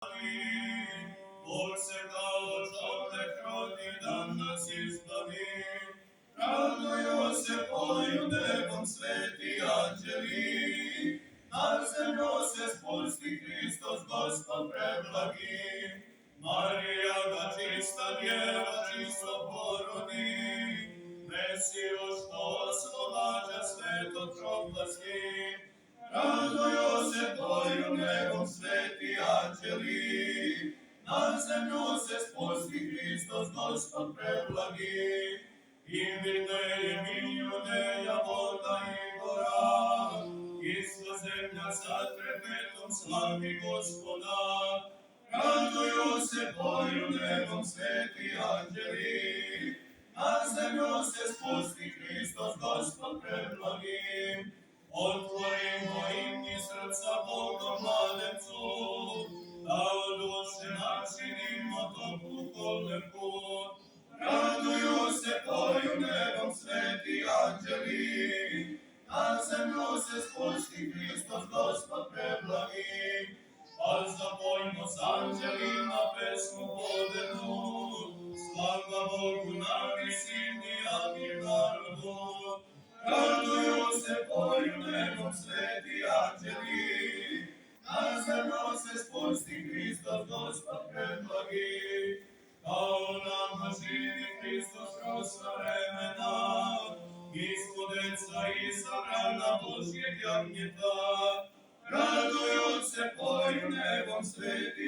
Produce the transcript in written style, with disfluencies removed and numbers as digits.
Бог всегда човек роди, да нас избави. Радуйся, пою небом святі ангели, на землю се спусти Христос, Господ преблаги. Мария, да чиста дева, чисто породи, Месiju, što oslobađa sveto propasti. Радуйся, пою небом святі ангели, на землю се спусти Христос, Господ преблаги. И Вифлеем, и Юдея, вода и гора, и сва земля со трепетом слави Господа. Радуйся, пою небом святі ангели, на землю се спусти Христос, Господ преблаги. Отворимо имни срца Богом младенцу, да у души начинимо топлу колебку. Радуйся, пою небом святі ангели, на землю се спусти Христос, Господ преблаги. А запоймо с ангелima песню подену, слава Богу на висині, а мир народу. Радуйся, пою небом святі ангели, на землю се спусти Христос, Господ преблаги. Дao nam živi Hristos kroz sva vremena, Iskudeca i sabrana Božjeg jagnjeta. Raduju se, poju nebom sveti